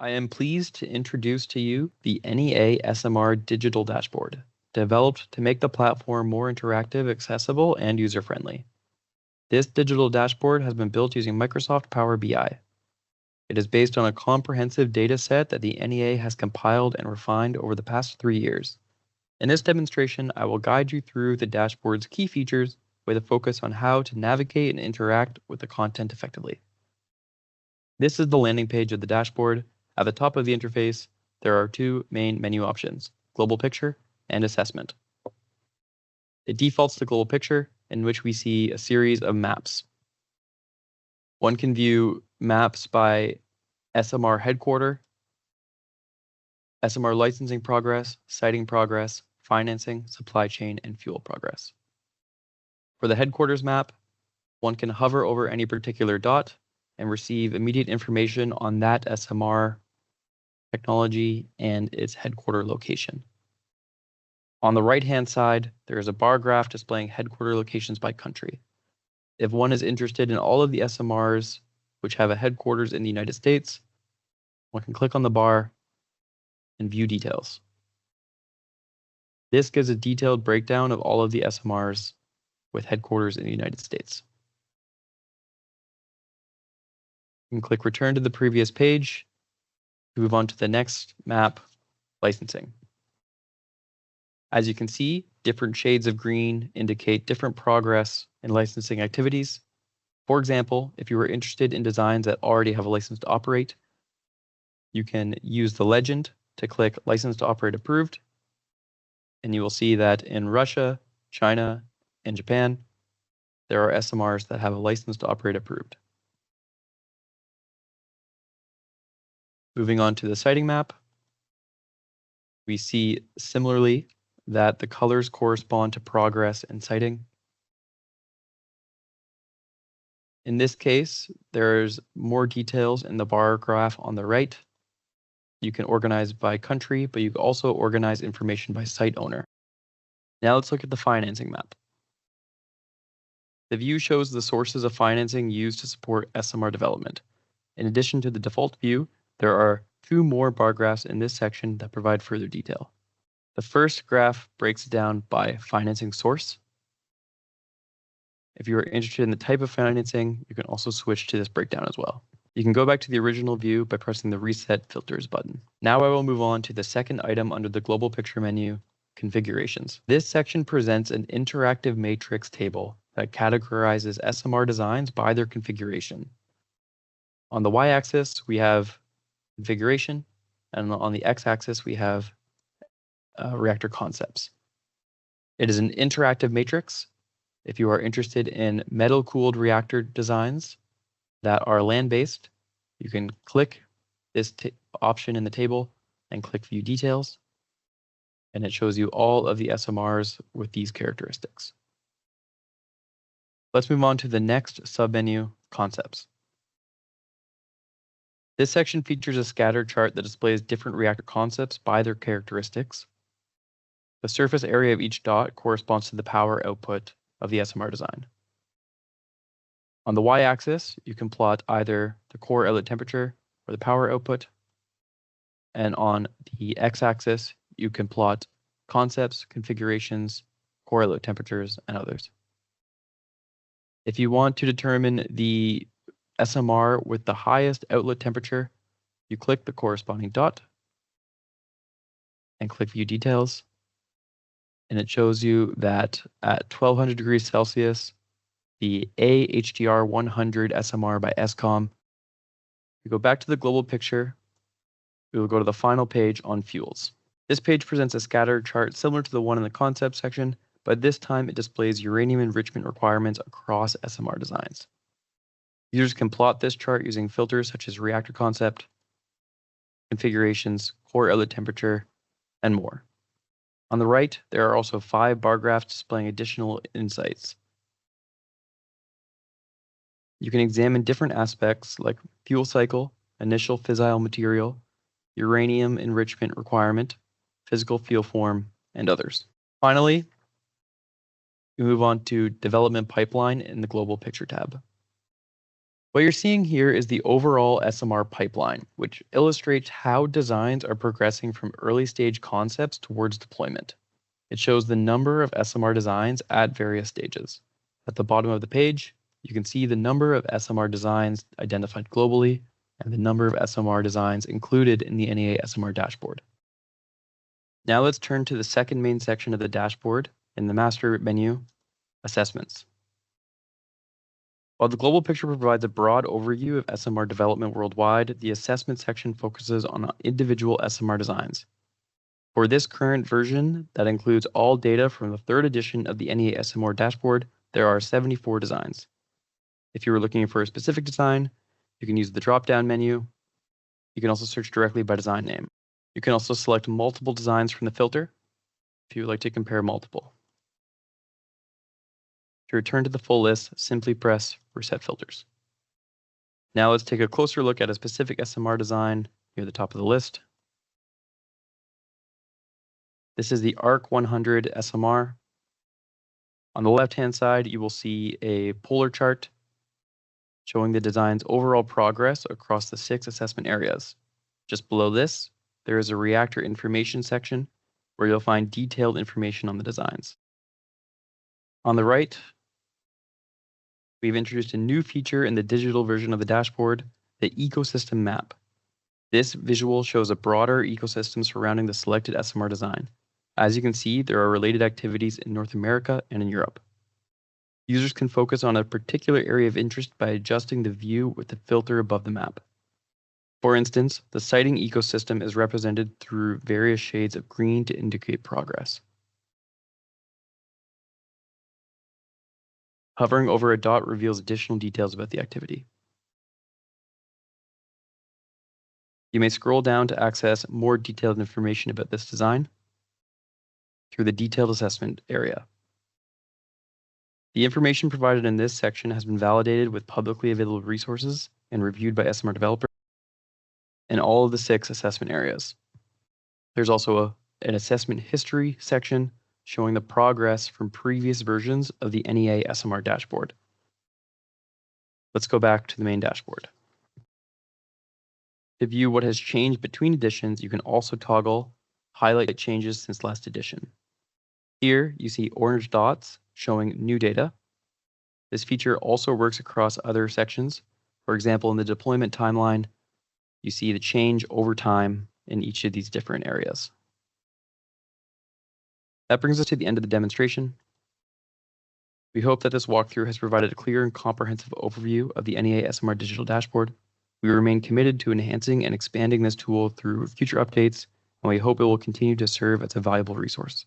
I am pleased to introduce to you the NEA SMR Digital Dashboard, developed to make the platform more interactive, accessible, and user-friendly. This digital dashboard has been built using Microsoft Power BI. It is based on a comprehensive data set that the NEA has compiled and refined over the past 3 years. In this demonstration, I will guide you through the dashboard's key features with a focus on how to navigate and interact with the content effectively. This is the landing page of the dashboard. At the top of the interface, there are two main menu options, Global Picture and Assessment. It defaults to Global Picture, in which we see a series of maps. One can view maps by SMR headquarter, SMR licensing progress, siting progress, financing, supply chain, and fuel progress. For the headquarters map, one can hover over any particular dot and receive immediate information on that SMR technology and its headquarter location. On the right-hand side, there is a bar graph displaying headquarter locations by country. If one is interested in all of the SMRs which have a headquarters in the United States, one can click on the bar and view details. This gives a detailed breakdown of all of the SMRs with headquarters in the United States. You can click Return to the previous page to move on to the next map, licensing. As you can see, different shades of green indicate different progress in licensing activities. For example, if you are interested in designs that already have a license to operate, you can use the legend to click License to Operate Approved, and you will see that in Russia, China, and Japan, there are SMRs that have a license to operate approved. Moving on to the siting map, we see similarly that the colors correspond to progress and siting. In this case, there's more details in the bar graph on the right. You can organize by country, but you can also organize information by site owner. Now let's look at the financing map. The view shows the sources of financing used to support SMR development. In addition to the default view, there are two more bar graphs in this section that provide further detail. The first graph breaks it down by financing source. If you are interested in the type of financing, you can also switch to this breakdown as well. You can go back to the original view by pressing the Reset Filters button. Now I will move on to the second item under the Global Picture menu, Configurations. This section presents an interactive matrix table that categorizes SMR designs by their configuration. On the y-axis, we have configuration, and on the x-axis, we have reactor concepts. It is an interactive matrix. If you are interested in metal-cooled reactor designs that are land-based, you can click this option in the table and click View Details, and it shows you all of the SMRs with these characteristics. Let's move on to the next submenu, Concepts. This section features a scatter chart that displays different reactor concepts by their characteristics. The surface area of each dot corresponds to the power output of the SMR design. On the y-axis, you can plot either the core outlet temperature or the power output. And on the x-axis, you can plot concepts, configurations, core outlet temperatures, and others. If you want to determine the SMR with the highest outlet temperature, you click the corresponding dot and click View Details. And it shows you that at 1200 degrees Celsius, the AHDR 100 SMR by SCOM. We go back to the global picture. We will go to the final page on fuels. This page presents a scatter chart similar to the one in the concept section, but this time it displays uranium enrichment requirements across SMR designs. Users can plot this chart using filters such as reactor concept, configurations, core outlet temperature, and more. On the right, there are also 5 bar graphs displaying additional insights. You can examine different aspects like fuel cycle, initial fissile material, uranium enrichment requirement, physical fuel form, and others. Finally, we move on to Development Pipeline in the Global Picture tab. What you're seeing here is the overall SMR pipeline, which illustrates how designs are progressing from early stage concepts towards deployment. It shows the number of SMR designs at various stages. At the bottom of the page, you can see the number of SMR designs identified globally and the number of SMR designs included in the NEA SMR dashboard. Now let's turn to the second main section of the dashboard in the master menu, Assessments. While the global picture provides a broad overview of SMR development worldwide, the assessment section focuses on individual SMR designs. For this current version that includes all data from the third edition of the NEA SMR dashboard, there are 74 designs. If you were looking for a specific design, you can use the drop-down menu. You can also search directly by design name. You can also select multiple designs from the filter if you would like to compare multiple. To return to the full list, simply press Reset Filters. Now let's take a closer look at a specific SMR design near the top of the list. This is the ARC 100 SMR. On the left-hand side, you will see a polar chart showing the design's overall progress across the 6 assessment areas. Just below this, there is a Reactor information section where you'll find detailed information on the designs. On the right, we've introduced a new feature in the digital version of the dashboard, the ecosystem map. This visual shows a broader ecosystem surrounding the selected SMR design. As you can see, there are related activities in North America and in Europe. Users can focus on a particular area of interest by adjusting the view with the filter above the map. For instance, the siting ecosystem is represented through various shades of green to indicate progress. Hovering over a dot reveals additional details about the activity. You may scroll down to access more detailed information about this design through the detailed assessment area. The information provided in this section has been validated with publicly available resources and reviewed by SMR developers in all of the 6 assessment areas. There's also an assessment history section showing the progress from previous versions of the NEA SMR dashboard. Let's go back to the main dashboard. To view what has changed between editions, you can also toggle Highlight Changes since last edition. Here, you see orange dots showing new data. This feature also works across other sections. For example, in the deployment timeline, you see the change over time in each of these different areas. That brings us to the end of the demonstration. We hope that this walkthrough has provided a clear and comprehensive overview of the NEA SMR Digital Dashboard. We remain committed to enhancing and expanding this tool through future updates, and we hope it will continue to serve as a valuable resource.